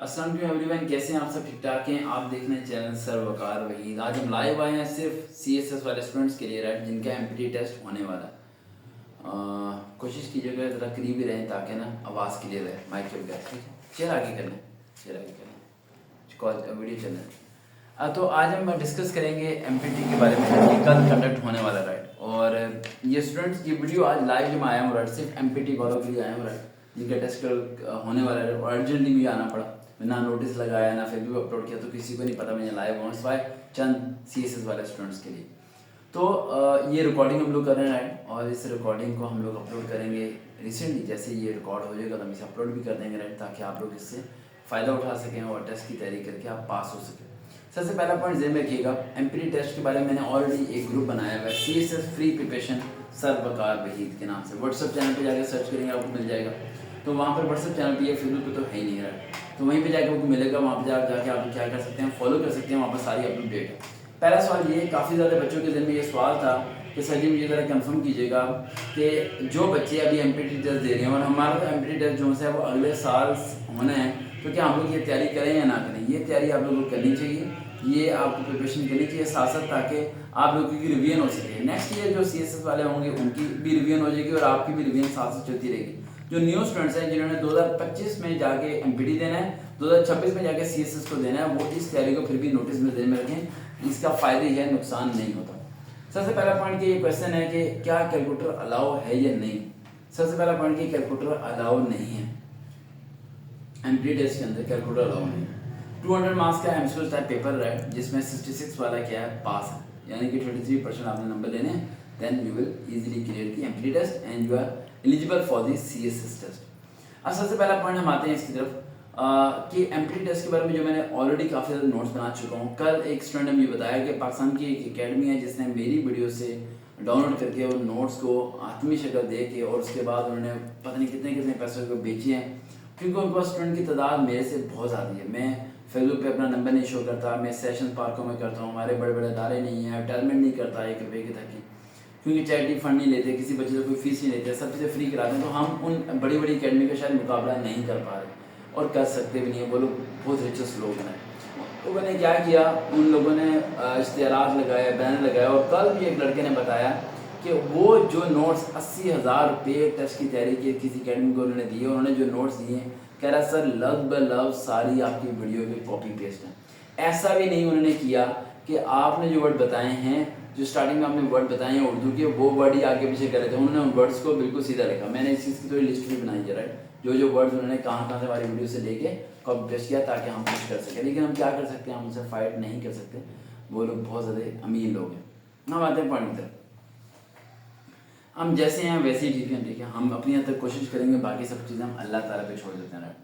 अस्सलाम वालेकुम एवरीवन, कैसे हैं आप सब? ठीक ठाक हैं? आप देख रहे हैं चैनल सर वकार वहीद। आज हम लाइव आए हैं सिर्फ सीएसएस वाले स्टूडेंट्स के लिए, राइट, जिनका एमपीटी टेस्ट होने वाला है। कोशिश कीजिएगा ज़रा करीब ही रहें ताकि ना आवाज़ क्लियर रहे माइक के बगैर, ठीक है? चेयर आगे कर लें, चेयर आगे कर लें, कॉल वीडियो चल रहा है। तो आज हम डिस्कस करेंगे एमपीटी के बारे में, कि कल कंडक्ट होने वाला, राइट। और ये स्टूडेंट्स ये वीडियो आज लाइव जब आया हूँ, राइट, सिर्फ एमपीटी वालों के लिए आया हूँ, राइट, जिनका टेस्ट कल होने वाला है। और अर्जेंटली मुझे आना पड़ा, ना नोटिस लगाया ना फेसबुक अपलोड किया, तो किसी को नहीं पता मैं लाइव हूँ, सिवाय चंद सीएसएस वाले स्टूडेंट्स के लिए। तो ये रिकॉर्डिंग हम लोग कर रहे हैं, राइट, और इस रिकॉर्डिंग को हम लोग अपलोड करेंगे रिसेंटली। जैसे ये रिकॉर्ड हो जाएगा तो हम इसे अपलोड भी कर देंगे, राइट, ताकि आप लोग इससे फ़ायदा उठा सकें और टेस्ट की तैयारी करके आप पास हो सकें। सबसे पहला पॉइंट ज़हन में रखिएगा, एमपीटी टेस्ट के बारे में मैंने ऑलरेडी एक ग्रुप बनाया हुआ है, सीएसएस फ्री प्रिपरेशन सर वकार वहीद के नाम से। व्हाट्सअप चैनल पे जाकर सर्च करेंगे आपको मिल जाएगा। तो वहाँ पर व्हाट्सअप चैनल पे, फेसबुक पे तो है ही नहीं, राइट, तो वहीं पे जाकर आपको मिलेगा। वहाँ पे जाके आप क्या कर सकते हैं, फॉलो कर सकते हैं, वहाँ पर सारी अपडेट है। पहला सवाल ये, काफ़ी ज़्यादा बच्चों के दिन में ये सवाल था कि सर जी मुझे ज़रा कंफर्म कीजिएगा कि जो बच्चे अभी एमपीटी टेस्ट दे रहे हैं और हमारा तो एमपीटी टेस्ट जो है वो अगले साल होना है, तो क्या हम लोग ये तैयारी करें या ना करें? ये तैयारी आप लोगों को करनी चाहिए, ये आपको प्रिपरेशन करनी चाहिए साथ साथ, ताकि आप लोगों की रिवीजन हो सके। नेक्स्ट ईयर जो सीएसएस वाले होंगे उनकी भी रिवीजन हो जाएगी और आपकी भी रिवीजन साथ साथ चलती रहेगी। जो न्यू स्टूडेंट्स हैं जिन्होंने 2025 में जाके एमपीटी देना है, 2026 में जाके सीएसएस को देना है, वो इस तैयारी को फिर भी नोटिस में ध्यान में रखें, इसका फायदा ही है, नुकसान नहीं होता। सबसे पहला पॉइंट की ये क्वेश्चन है कि क्या कैलकुलेटर अलाउ है या नहीं। सबसे पहला पॉइंट की कैलकुलेटर अलाउ नहीं है, एमपीटी टेस्ट के अंदर कैलकुलेटर अलाउ नहीं है। 200 मार्क्स का एमसीक्यू टाइप पेपर है, जिसमें 66 वाला क्या है, पास है, यानी कि 23% आपने नंबर लेने हैं, then you will easily clear the MPT test and you are eligible for the CSS test. अब सबसे पहला पॉइंट हम आते हैं इसकी तरफ कि एमपीटी टेस्ट के बारे में जो मैंने ऑलरेडी काफ़ी ज़्यादा नोट्स बना चुका हूँ। कल एक स्टूडेंट ने मुझे बताया कि पाकिस्तान की एक अकेडमी है जिसने मेरी वीडियो से डाउनलोड करके और नोट्स को आत्मी शक्ल दे के और उसके बाद उन्होंने पता नहीं कितने कितने पैसों को बेचे हैं, क्योंकि उनके पास स्टूडेंट की तादाद मेरे से बहुत ज़्यादा है। मैं फेसबुक पे अपना नंबर नहीं शो करता, मैं सेशन पार्कों में करता हूँ, हमारे बड़े बड़े अदारे नहीं हैं, एडवर्टाइजमेंट नहीं करता 1 रुपये की तक की, क्योंकि चैरिटी फंड नहीं लेते, किसी बच्चे से कोई फीस नहीं लेते, सब चीज़ें फ्री कराते हैं। तो हम उन बड़ी बड़ी अकेडमी का शायद मुकाबला नहीं कर पा रहे और कर सकते भी नहीं है। वो लोग बहुत रिचेस्ट लोग हैं। तो मैंने क्या किया, उन लोगों ने इश्तिहारात लगाए, बैनर लगाए, और कल भी एक लड़के ने बताया कि वो जो नोट्स 80,000 रुपये टेस्ट की तैयारी की किसी अकेडमी को उन्होंने दिए, उन्होंने जो नोट्स दिए, कह रहा सर लव ब लव सारी आपकी वीडियो के कॉपी पेस्ट हैं। ऐसा भी नहीं उन्होंने किया कि आपने जो वर्ड बताए हैं, जो स्टार्टिंग में आपने वर्ड बताए हैं उर्दू के, वो वर्ड ही आगे पीछे कर रहे थे। उन्होंने उन वर्ड्स को बिल्कुल सीधा लिखा। मैंने इस चीज़ की थोड़ी लिस्ट भी बनाई है, राइट, जो वर्ड्स उन्होंने कहाँ से हमारी वीडियो से लेके कॉपी पेस्ट किया, ताकि हम कुछ कर सकें। लेकिन हम क्या कर सकते हैं, हम उनसे फाइट नहीं कर सकते, वो लोग बहुत ज़्यादा अमीर लोग हैं। हम आते हैं पॉइंट की तरफ। हम जैसे हैं वैसे ही ठीक है, ठीक है, हम अपनी हद तक कोशिश करेंगे, बाकी सब चीज़ें हम अल्लाह ताला पे छोड़ देते हैं, राइट।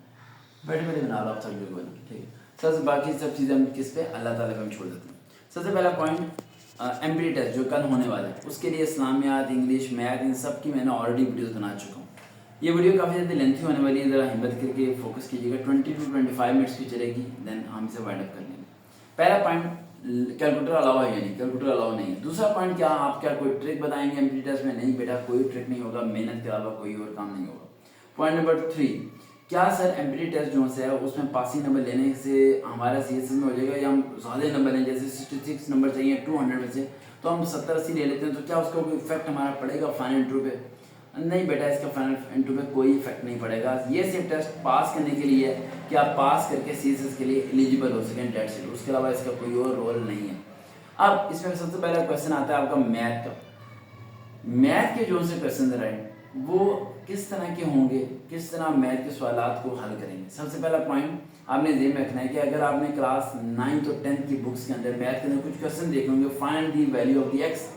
बैठे बैठे बना लो आप सब लोग, ठीक है, सब बाकी सब चीज़ें हम किस पे, अल्लाह ताला पे हम छोड़ देते हैं। सबसे पहला पॉइंट, एमपीटी टेस्ट जो कल होने वाला है, उसके लिए इस्लामियात, इंग्लिश, मैथ, इन सब की मैंने ऑलरेडी वीडियोस बना चुका हूँ। ये वीडियो काफ़ी ज़्यादा लेंथी होने वाली है, ज़रा हिम्मत करके फोकस कीजिएगा। 20 to 25 मिनट्स की चलेगी, देन हम इसे वाइंड अप कर लेंगे। पहला पॉइंट, कैलकुलेटर अलाउ है या नहीं, कैलकुलेटर अलाउ नहीं है। दूसरा पॉइंट, क्या आप क्या कोई ट्रिक बताएंगे एमपीटी टेस्ट में? नहीं बेटा, कोई ट्रिक नहीं होगा, मेहनत के अलावा कोई और काम नहीं होगा। पॉइंट नंबर 3, क्या सर एमपीटी टेस्ट जो है उसमें पासिंग नंबर लेने से हमारा सीएसएस में हो जाएगा, या हम ज़्यादा नंबर लें, जैसे 66 नंबर चाहिए 200 में से, तो हम 70-80 ले लेते हैं, तो क्या उसका कोई इफेक्ट हमारा पड़ेगा फाइनल इंटरव्यू पे? नहीं बेटा, इसका फाइनल इंटरव्यू पे कोई इफेक्ट नहीं पड़ेगा। ये सिर्फ टेस्ट पास करने के लिए है कि आप पास करके सीएसएस के लिए एलिजिबल हो सकें, डेट्स इट, उसके अलावा इसका कोई और रोल नहीं है। अब इसमें सबसे पहला क्वेश्चन आता है आपका मैथ का। मैथ के जो से क्वेश्चन है, राइट, वो किस तरह के होंगे, किस तरह मैथ के सवालात को हल करेंगे। सबसे पहला पॉइंट आपने ध्यान में रखना है कि अगर आपने क्लास 9th और 10th की बुक्स के अंदर मैथ के अंदर कुछ क्वेश्चन देखे होंगे, find the value of the x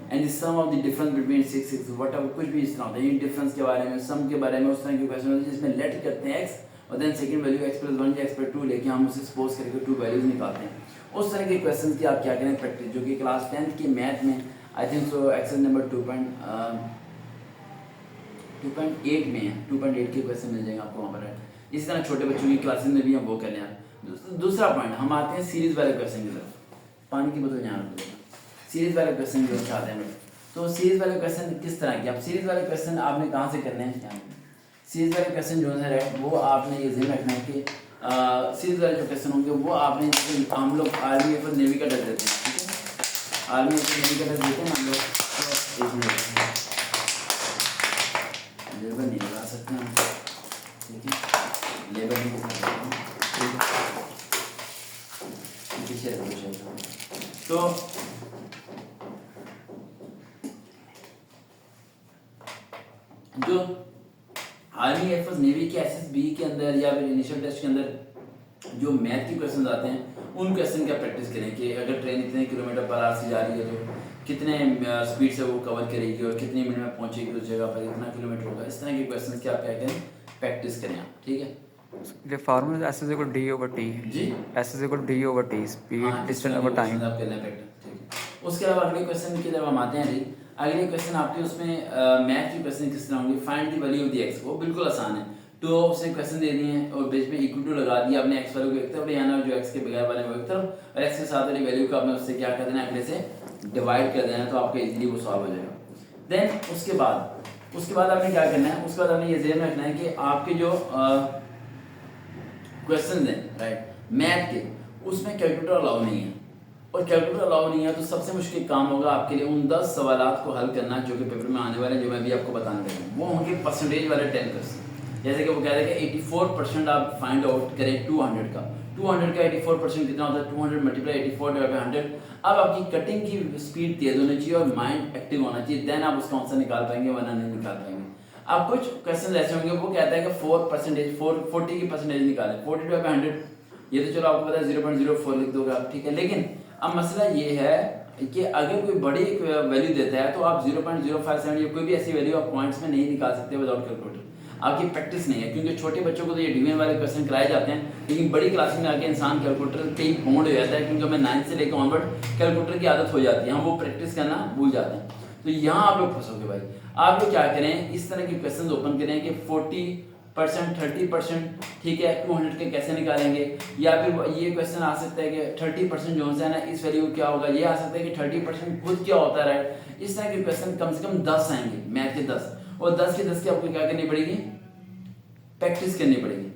and the sum of the difference between 6 6 whatever, कुछ भी इस तरह होता है, डिफरेंस के बारे में, सम के बारे में, उस तरह के क्वेश्चन होते हैं जिसमें लेट करते हैं एक्स और then second value x plus 1 या एक्स प्लस 2 लेके हम उसे सपोज करके 2 वैल्यूज निकालते हैं। उस तरह के क्वेश्चन की आप क्या करें, प्रैक्टिस, जो कि क्लास 10th की मैथ में I think so exercise number 2.8 में है, 2.8 के क्वेश्चन मिल जाएंगे आपको वहाँ पर, है। इसी तरह छोटे बच्चों की क्लासेस में भी हम वो कर लें। दूसरा पॉइंट, हम आते हैं सीरीज वाले क्वेश्चन की तरफ। पानी की बोतल यहाँ रख दो। सीरीज वाले क्वेश्चन जो आते हैं, तो सीरीज वाले क्वेश्चन किस तरह के, अब सीरीज वाले क्वेश्चन आपने कहाँ से करने हैं, सीरीज वाले क्वेश्चन जो है राइट, वो आपने ये ध्यान रखना है कि सीरीज वाले जो क्वेश्चन होंगे वो आपने, हम लोग आर्मी एयर नेवी का टेस्ट देते हैं, ठीक है, आर्मी एयर नेवी का टेस्ट देते हैं हम लोग, तो एक मिनट लेबर नहीं लगा सकते हैं, ठीक है, लेबर नहीं लगा सकते हैं, पीछे तो जो आर्मी एयरफोर्स नेवी के एसएसबी के अंदर या फिर इनिशियल टेस्ट के अंदर जो मैथ के क्वेश्चन आते हैं उन क्वेश्चन का प्रैक्टिस करें कि अगर ट्रेन इतने किलोमीटर पर आवर से जा रही है तो कितने स्पीड से वो कवर करेगी और कितने मिनट में पहुंचेगी उस जगह पर, इतना किलोमीटर होगा, इस तरह के क्वेश्चन की आप क्या करें, प्रैक्टिस करें आप, ठीक है। ये formula S is equal D over T G, S is equal D over T speed distance over time आप करना है, ठीक है। उसके अलावा अगले क्वेश्चन की तरफ हम आते हैं। अगले क्वेश्चन आपके उसमें मैथ की क्वेश्चन किस तरह होंगे, find the value of the x, वो बिल्कुल आसान है। तो उसने क्वेश्चन दे दिए हैं और बीच में इक्वल टू लगा दिया, आपने एक्स वैल्यू को एक तरफ ले आना और जो एक्स के बगैर वाले वो एक तरफ, और एक्स के साथ वाली वैल्यू को आपने उससे क्या कर देना, अगले से डिवाइड कर देना, तो आपका इजीली वो सॉल्व हो जाएगा। देन उसके बाद आपने क्या करना है, उसके बाद आपने ये ध्यान रखना है कि आपके जो क्वेश्चन हैं राइट मैथ के, उसमें कैलकुलेटर अलाउ नहीं है, और कैलकुलेटर अलाउ नहीं है तो सबसे मुश्किल काम होगा आपके लिए उन 10 सवालात को हल करना जो कि पेपर में आने वाले हैं, जो मैं भी आपको बताने लगा हूँ। वो होंगे परसेंटेज वाले 10 क्वेश्चन। जैसे कि वो कहते हैं कि 84% आप फाइंड आउट करें 200 का 84% कितना होता है, 200 मल्टीप्लाई 84 डिवाइड बाय 100। अब आपकी कटिंग की स्पीड तेज होनी चाहिए और माइंड एक्टिव होना चाहिए, देन आप उसका आंसर निकाल पाएंगे, वरना नहीं निकाल पाएंगे। अब कुछ क्वेश्चन ऐसे होंगे वो कहता है कि 40 की परसेंटेज निकालें, 40 डिवाइड बाय 100, ये तो चलो आपको पता है 0.04 लिख दोगे आप, ठीक है। लेकिन अब मसला ये है कि अगर कोई बड़ी वैल्यू देता है तो आप 0.057 या कोई भी ऐसी वैल्यू आप पॉइंट्स में नहीं निकाल सकते विदाउट कैलकुलेटर। आपकी प्रैक्टिस नहीं है, क्योंकि छोटे बच्चों को तो ये डिवीजन वाले क्वेश्चन कराए जाते हैं, लेकिन बड़ी क्लास में आके इंसान कैलकुलेटर पे ही बोर्ड हो जाता है, क्योंकि हमें 9 से लेकर ऑनवर्ड कैलकुलेटर की आदत हो जाती है, हम वो प्रैक्टिस करना भूल जाते हैं। तो यहाँ आप लोग फंसोगे भाई। आप लोग क्या करें, इस तरह के क्वेश्चन ओपन करें कि 40%, 30%, ठीक है, 200 के कैसे निकालेंगे, या फिर ये क्वेश्चन आ सकता है कि 30% जो है ना इस वैल्यू क्या होगा, ये आ सकता है कि 30% खुद क्या होता है, राइट। इस तरह के क्वेश्चन कम से कम 10 आएंगे, मैथ के 10, और 10 के 10 की आपको क्या करनी पड़ेगी, प्रैक्टिस करनी पड़ेगी।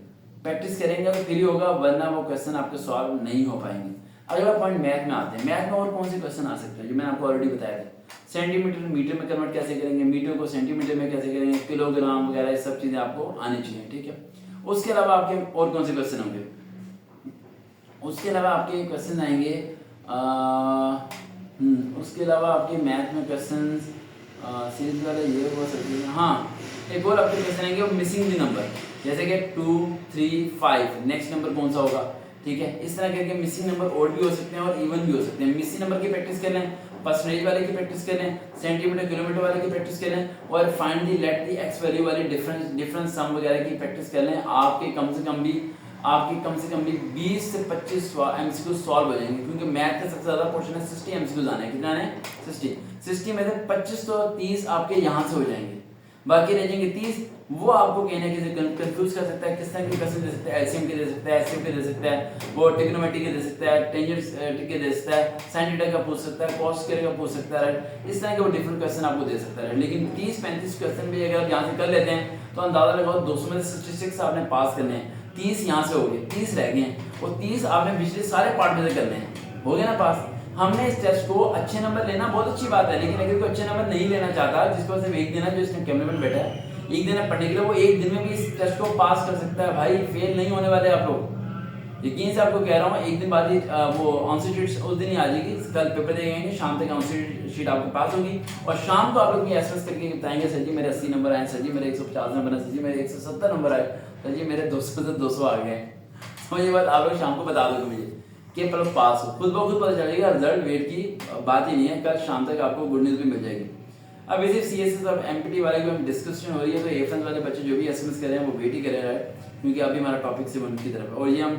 प्रैक्टिस करेंगे तो फिर ही होगा, वरना वो क्वेश्चन आपके सॉल्व नहीं हो पाएंगे। अगला पॉइंट मैथ में आते हैं। मैथ में और कौन से क्वेश्चन आ सकते हैं जो मैंने आपको ऑलरेडी बताया था। सेंटीमीटर मीटर में कन्वर्ट कैसे करेंगे, मीटर को सेंटीमीटर में कैसे करेंगे, किलोग्राम वगैरह ये सब चीजें आपको आनी चाहिए, ठीक है। उसके अलावा आपके और कौन से क्वेश्चन होंगे, उसके अलावा आपके क्वेश्चन आएंगे उसके अलावा आपके मैथ में क्वेश्चन सीरीज वाले ये हो सकते हैं। हाँ, एक और आपके क्वेश्चन आएंगे मिसिंग द नंबर, जैसे कि 2, 3, 5, नेक्स्ट नंबर कौन सा होगा, ठीक है। इस तरह करके मिसिंग नंबर ओड भी हो सकते हैं और इवन भी हो सकते हैं। मिसिंग नंबर की प्रैक्टिस कर लें, परसेंटेज वाले की प्रैक्टिस कर लें, सेंटीमीटर किलोमीटर वाले की प्रैक्टिस कर लें, और find the let the x value वाली डिफरेंस सम वगैरह की प्रैक्टिस कर लें। आपके कम से कम भी 20 से 25 एमसीक्यू सॉल्व हो जाएंगे, क्योंकि मैथ का सबसे ज्यादा पोर्शन है 60 एमसीक्यूज आने हैं। कितना है 60 में से 25 तो 30 आपके यहाँ से हो जाएंगे, बाकी रह जाएंगे 30। वो आपको कहने के कंफ्यूज कर सकता है, किस तरह के क्वेश्चन दे सकता है, एलसीएम के दे सकता है, एचसीएफ के दे सकता है, वो ट्रिग्नोमेट्री के दे सकता है, टेंजेंट के दे सकता है, sin थीटा का पूछ सकता है, cos स्क्वायर का पूछ सकता है, इस तरह के वो डिफरेंट क्वेश्चन आपको दे सकता है। लेकिन 30-35 क्वेश्चन भी अगर आप यहाँ से कर लेते हैं तो अंदाजा लगाओ 200 में से 66 आपने पास करने हैं, 30 यहाँ से हो गए, 30 रह गए हैं, और 30 आपने पिछले सारे पार्ट में से करने हैं, हो गया ना पास। हमने इस टेस्ट को अच्छे नंबर लेना बहुत अच्छी बात है, लेकिन अगर कोई अच्छे नंबर नहीं लेना चाहता, जिसको सिर्फ एक दिन है, जो इसमें कैमरे में बैठा है, एक दिन है पढ़ने के लिए, वो एक दिन में भी इस टेस्ट को पास कर सकता है भाई, फेल नहीं होने वाले आप लोग, यकीन से आपको कह रहा हूँ। एक दिन बाद ही वो आंसर शीट उस दिन ही आ जाएगी, कल पेपर देंगे, शाम तक आंसर शीट आपको पास होगी, और शाम को आप लोग एसएमएस करके बताएंगे सर जी मेरे 80 नंबर आए, सर जी मेरे 150 नंबर आए, सर जी मेरे 170 नंबर आए, सर जी मेरे 200 से 200 आ गए। तो ये बात आप लोग शाम को बता दोगे मुझे कि पर पास हो, खुद ब खुद पता चलेगा, रिजल्ट वेट की बात ही नहीं है, कल शाम तक आपको गुड न्यूज भी मिल जाएगी। अब इसी सीएसएस और एमपीटी वाले की डिस्कशन हो रही है, तो एफएन वाले बच्चे जो भी एसएमएस कर रहे हैं वो वेट ही कर रहे हैं, क्योंकि अभी हमारा टॉपिक से उनकी तरफ है, और ये हम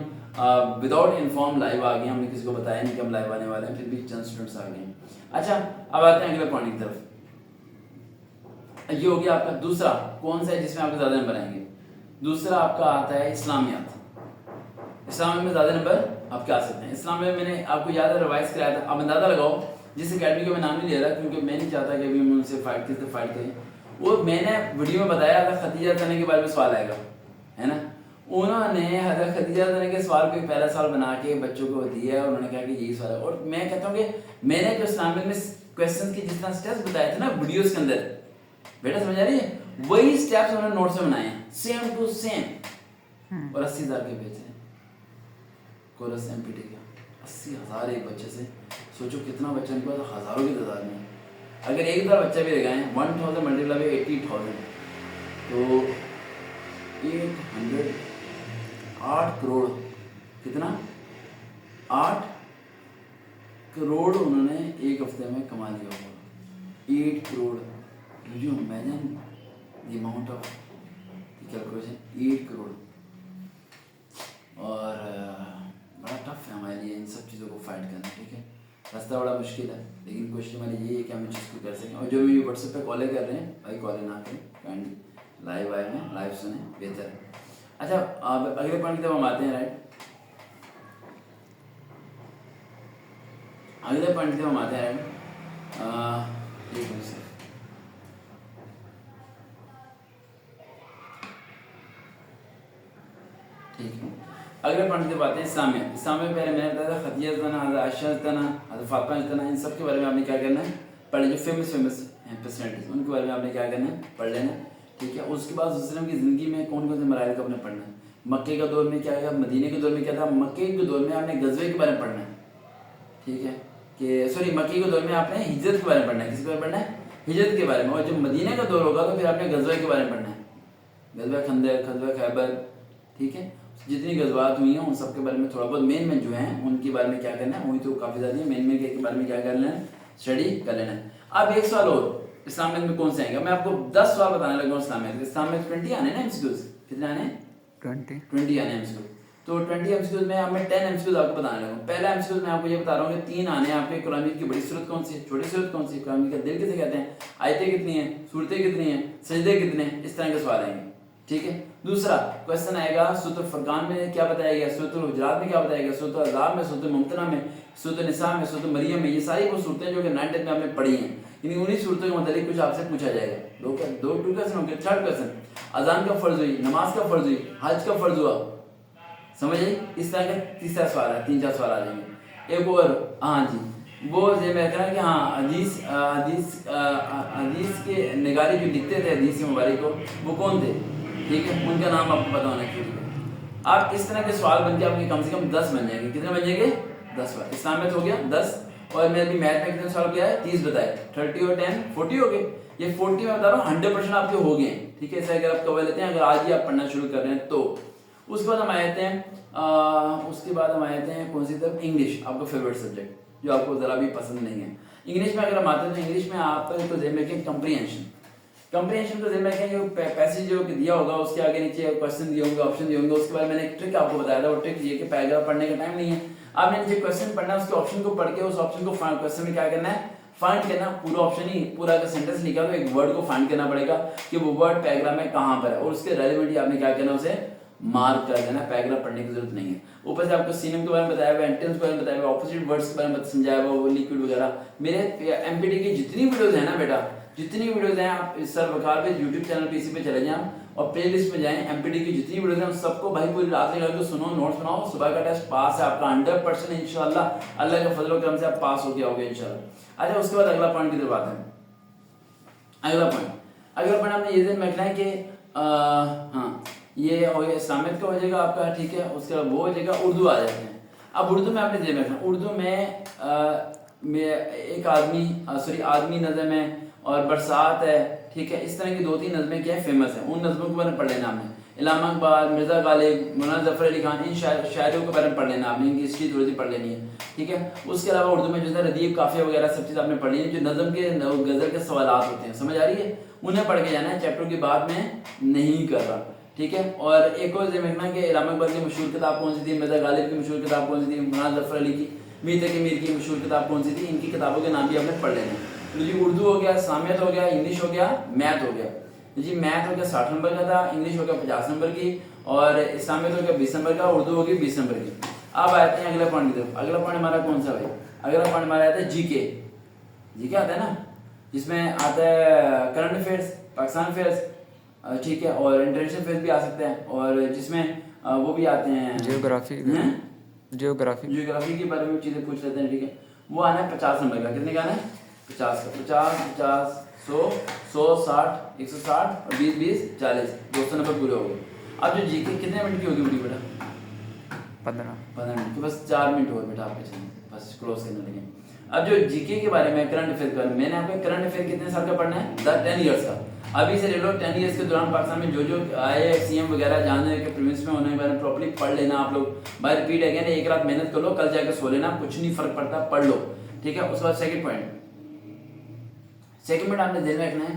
विदाउट इन्फॉर्म लाइव आ गए, हमने किसी को बताया नहीं कि हम लाइव आने वाले हैं, फिर भी चंद स्टूडेंट्स आ गए हैं। अच्छा, अब आते हैं अगले पॉइंट की तरफ। ये हो गया आपका दूसरा, कौन सा है जिसमें आपके ज्यादा नंबर आएंगे। दूसरा आपका आता है इस्लामियात। इस्लामियात में ज्यादा नंबर आपके आ सकते हैं। इस्लामियात में मैंने आपको याद है रिवाइज कराया था, अब अंदाजा लगाओ, जिस अकेडमी को मैं नाम नहीं ले रहा, क्योंकि मैं नहीं चाहता कि अभी हम उनसे फाइट करें, वो मैंने वीडियो में बताया हज़रत खदीजा तने के बारे में सवाल आएगा, है ना। उन्होंने हज़रत खदीजा तने के सवाल को पहला सवाल बना के बच्चों को दिया और उन्होंने कहा कि यही सवाल है। और मैं कहता हूँ कि मैंने जो इस्लामिक में क्वेश्चन की जितना स्टेप्स बताए थे ना वीडियोस के अंदर, बेटा समझ आ रही है, वही स्टेप्स उन्होंने नोट्स में बनाए हैं, सेम टू सेम। और 80,000 के भेजे हैं कोरस एमपीटी का, 80,000 एक बच्चे से। सोचो कितना बच्चा इनके पास, हज़ारों की तादाद में। अगर 1,000 बच्चा भी लगाएं 1000 मल्टीप्लाई बाई 80,000 तो 8 करोड़, कितना 8 करोड़ उन्होंने एक हफ्ते में कमा लिया होगा। 8 crore, you imagine the amount of calculation, 8 crore. और बड़ा टफ है हमारे लिए इन सब चीज़ों को फाइट करना, ठीक है। रास्ता बड़ा मुश्किल है, लेकिन कोशिश हमारी यही है कि हम इस चीज़ को कर सकें। और जो भी व्हाट्सएप पे कॉलें कर रहे हैं भाई, कॉलें ना करें, काइंडली लाइव आए में लाइव सुने, बेहतर है। अच्छा, अब अगले पॉइंट की तरफ हम आते हैं, राइट। अगले पॉइंट की तरफ हम आते हैं, राइट। एक मिनट से ठीक है, अगले पॉइंट की बातें इस्लाम में पहले मैंने बताया था खदीजा तना, हज़रत आयशा तना, हज़रत फातिमा तना, इन सब के बारे में आपने क्या करना है, पढ़ जो फेमस हैं पर्सनैलिटीज, उनके बारे में आपने क्या करना है, पढ़ लेना, ठीक है। उसके बाद वसल्लम की ज़िंदगी में कौन कौन से मराइल का आपने पढ़ना है। मक्के का दौर में क्या था, मदीने के दौर में क्या था। मक्के के दौर में आपने गज़वे के बारे में पढ़ना है, ठीक है, कि सॉरी मक्के के दौर में आपने हिजरत के बारे में पढ़ना है। किसके बारे में पढ़ना है, हिजरत के बारे में। और जब मदीने का दौर होगा तो फिर आपने गज़वे के बारे में पढ़ना है, गज़वा खंदक, गज़वा खैबर, ठीक है। जितनी गज़वात हुई हैं उन सब के बारे में थोड़ा बहुत मेन जो हैं उनके बारे में क्या करना है, वही तो काफ़ी ज़्यादा है, मेन के बारे में क्या कर लेना है, स्टडी कर लेना है। अब एक सवाल और, इस्लामिक में कौन से आएंगे, मैं आपको 10 सवाल बताने लगा हूँ इस्लामिक 20 आने ना एमसीक्यूज, कितने आने, 20 आने एमसीक्यूज। तो 20 एमसीक्यूज में अब मैं 10 एमसीक्यूज आपको बताने लगा हूँ। पहला एमसीक्यूज मैं आपको ये बता रहा हूँ कि 3 आने आपके कुरान की बड़ी सूरत कौन सी है, छोटी सूरत कौन सी, कुरान का दिल किसे कहते हैं, आयतें कितनी हैं, सूरतें कितनी हैं, सजदे कितने हैं, इस तरह के सवाल आएंगे, ठीक है। दूसरा क्वेश्चन आएगा सूरत फुरकान में क्या बताया गया, सूरत हुजरात में क्या बताया गया, सूरत अज़ाब में, सूरत मुमतना में, सूरत निसा में, सूरत मरियम में। ये सारी वो सूरतें जो कि 9th में आपने पढ़ी हैं, यानी उन्हीं सूरतों के मतलब कुछ आपसे पूछा जाएगा। दो क्वेश्चन हो गए। थर्ड क्वेश्चन, अजान का फर्ज हुई, नमाज का फर्ज हुई, हज का फर्ज हुआ, समझ आई। इस तरह का तीसरा सवाल है, 3-4 सवाल आ जाएंगे। एक और, हाँ जी, वो ये मैं कह रहा कि हाँ हदीस के निगारी जो लिखते थे हदीस मुबारक को, वो कौन थे, ठीक है, उनका नाम आपको पता होना चाहिए। आप इस तरह के सवाल बन के आपके कम से कम 10 बन जाएंगे। कितने बन जाएंगे, 10 सवाल। इस्लाम में तो हो गया 10, और मैंने अभी मैथ में कितने सवाल किया है, 30 बताए, 30 और 10 40 हो गए। ये 40 में बता रहा हूँ 100% आपके हो गए, ठीक है। ऐसा अगर आप कवर लेते हैं, अगर आज ही आप पढ़ना शुरू कर रहे हैं तो। उसके बाद हम आए थे कौन सी तरफ, इंग्लिश, आपका फेवरेट सब्जेक्ट जो आपको जरा भी पसंद नहीं है। इंग्लिश में अगर हम आते हैं तो इंग्लिश में आप तो ज़हन में रखें कंप्रीहेंशन को ज़हन में रखें। जो पैसेज जो दिया होगा उसके आगे नीचे क्वेश्चन दिए होंगे, ऑप्शन दिए होंगे। उसके बाद मैंने एक ट्रिक आपको बताया था, वो ट्रिक ये कि पैराग्राफ पढ़ने का टाइम नहीं है, आपने नीचे क्वेश्चन पढ़ना है, उसके ऑप्शन को पढ़ के उस ऑप्शन को क्वेश्चन में क्या करना है, फाइंड करना। पूरा ऑप्शन ही पूरा का सेंटेंस लिखा तो एक वर्ड को फाइंड करना पड़ेगा कि वो वर्ड पैराग्राफ में कहाँ पर है, और उसके रेलेवेंट आपने क्या करना, उसे मार्क कर देना। पैराग्राफ पढ़ने की जरूरत नहीं है। ऊपर से आपको सिनोनिम के बारे में बताया हुआ, एंटोनिम्स के बारे में बताया हुआ, ऑपोजिट वर्ड्स के बारे में समझाया हुआ, वो लिक्विड वगैरह। मेरे एमपीटी की जितनी वीडियोस है ना बेटा, जितनी वीडियोस हैं, आप सर वकार पे यूट्यूब चैनल पे इसी पे चले जाएं और प्लेलिस्ट में जाएं, एमपीटी की जितनी वीडियोस हैं सबको भाई पूरी रात लगा के सुनो, नोट्स बनाओ। सुबह का टेस्ट पास है आपका 100% इंशाल्लाह। अल्लाह के फजल करम से आप पास हो गया होगे इंशाल्लाह। अच्छा, उसके बाद अगला पॉइंट की तरफ आते हैं। अगला पॉइंट आपने ये दिन रखना है कि हाँ, ये हो गया इस्लामिक का हो जाएगा आपका, ठीक है। उसके बाद वो हो जाएगा, उर्दू आ जाते हैं। अब उर्दू में आपने ध्यान रखना, उर्दू में एक आदमी नज़म है और बरसात है, ठीक है। इस तरह की 2-3 नज़में क्या है, फेमस है। उन नज़मों के बारे में पढ़ लेना आपने। इलामा इकबाल, मिर्ज़ा गालिब, मौलाना ज़फ़र अली खान, इन शायरों के बारे में पढ़ लेना आपने, इनकी हिस्ट्री थोड़ी सी पढ़ लेनी है, ठीक है। उसके अलावा उर्दू में जो है रदीफ, काफ़िया वगैरह सब चीज़ आपने पढ़नी है। जो नज़म के गज़ल के सवालात होते हैं, समझ आ रही है, उन्हें पढ़ के जाना है। चैप्टर की बात में नहीं कर रहा, ठीक है। और एक और देखना कि इलामा इकबाल की मशहूर किताब कौन सी थी, मिर्ज़ा गालिब की मशहूर किताब कौन सी थी, मौलाना ज़फ़र अली की, मीर तकी मीर की मशहूर किताब कौन सी थी। इनकी किताबों के नाम भी आपने पढ़ लेने। तो जी उर्दू हो गया, इस्लामियत हो गया, इंग्लिश हो गया, मैथ हो गया। जी मैथ हो गया 60 नंबर का था, इंग्लिश हो गया 50 नंबर की, और इस्लामियत हो गया 20 नंबर का, उर्दू होगी 20 नंबर की। अब आते हैं अगला पॉइंट की तरफ। अगला पॉइंट हमारा कौन सा भाई, अगला पॉइंट हमारा आता है जीके आता है ना, जिसमें आता है करंट अफेयर्स, पाकिस्तान फेयर्स, ठीक है, और इंटरनेशनल फेयर भी आ सकते हैं, और जिसमें वो भी आते हैं जियोग्राफी जियोग्राफी के बारे में चीज़ें पूछ लेते हैं, ठीक है। वो आना है 50 नंबर का, कितने का आना है? 50 का, 50 50 100 100 60 160 और 20 20 40 200 नंबर पूरे हो गए। अब जो जीके कितने मिनट की होगी बड़ी बेटा? 15 मिनट की, बस 4 मिनट हो बेटा आपके साथ, बस क्लोज करने लगे। अब जो जीके के बारे में, करंट अफेयर के बारे में, मैंने आपको करंट अफेयर कितने साल का पढ़ना है? 10 ईयर्स का। अभी से ले लो, 10 ईयर्स के दौरान पाकिस्तान में जो जो आए सीएम वगैरह जानने के प्रीवियस में होने के बारे में प्रॉपर्ली पढ़ लेना आप लोग। बाय रिपीट अगेन, एक रात मेहनत कर लो, कल जाकर सो लेना, कुछ नहीं फर्क पड़ता, पढ़ लो, ठीक है। उसके बाद सेकंड पॉइंट आपने ध्यान रखना है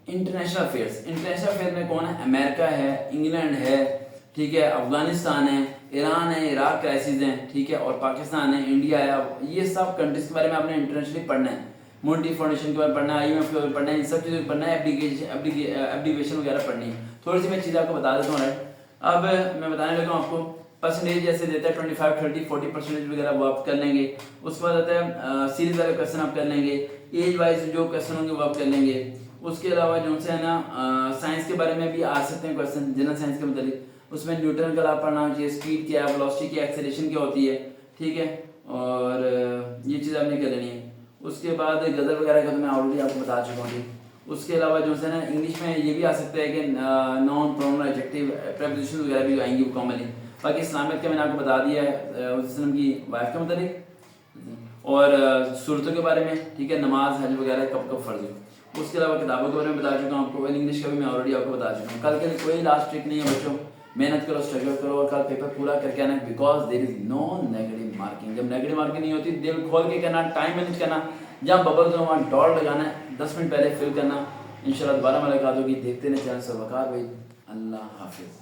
इंटरनेशनल अफेयर्स। इंटरनेशनल अफेयर में कौन है? अमेरिका है, इंग्लैंड है, ठीक है, अफगानिस्तान है, ईरान है, इराक क्राइसिस है, ठीक है, और पाकिस्तान है, इंडिया है। ये सब कंट्रीज के बारे में आपने इंटरनेशनली पढ़ना है। मॉनेटरी फाउंडेशन के बारे में पढ़ना है, IMF के बारे में पढ़ना है, इन सब चीज़ों को पढ़ना है, एब्डिकेशन वगैरह पढ़नी है। थोड़ी सी मैं चीज़ आपको बता देता हूँ। अब मैं बताने लगा हूँ आपको, परसेंटेज जैसे देता है 25 30 40% वगैरह वो आप कर लेंगे। उसके बाद आता है सीरीज वाले क्वेश्चन आप कर लेंगे, एज वाइज जो क्वेश्चन होंगे वो आप कर लेंगे। उसके अलावा जो से है ना साइंस के बारे में भी आ सकते हैं क्वेश्चन, जनरल साइंस के मतलब उसमें न्यूटन का लॉ पढ़ना चाहिए, स्पीड क्या है, वेलोसिटी क्या, एक्सेलरेशन क्या होती है, ठीक है, और ये चीज़ आपने कर लेनी है। उसके बाद गज़ल वगैरह का तो मैं ऑलरेडी आपको बता चुका हूँ। उसके अलावा जो है ना इंग्लिश में ये भी आ सकता है कि नाउन प्रोनाउन एडजेक्टिव प्रीपोजिशन वगैरह भी आएंगी वो कॉमनली। बाकी इस्लामियत का मैंने आपको बता दिया है वसल्लम की वाइफ के मतलब, और सूरतों के बारे में, ठीक है, नमाज हज वगैरह कब कब फ़र्ज हो। उसके अलावा किताबों के बारे में बता चुका हूँ आपको, इंग्लिश का भी मैं ऑलरेडी आपको बता चुका हूँ। कल के लिए कोई लास्ट ट्रिक नहीं है बच्चों, मेहनत करो, स्ट्रगल करो और कल पेपर पूरा करके आना, because there is no negative marking. जब नेगेटिव मार्किंग नहीं होती, दिल खोल के करना, टाइम मैनेज करना, जहाँ बबल दो वहाँ डॉट लगाना है, 10 मिनट पहले फिल करना। इंशाल्लाह दोबारा मुलाकात होगी। देखते रहे चैनल से वकार भाई। अल्लाह हाफिज़।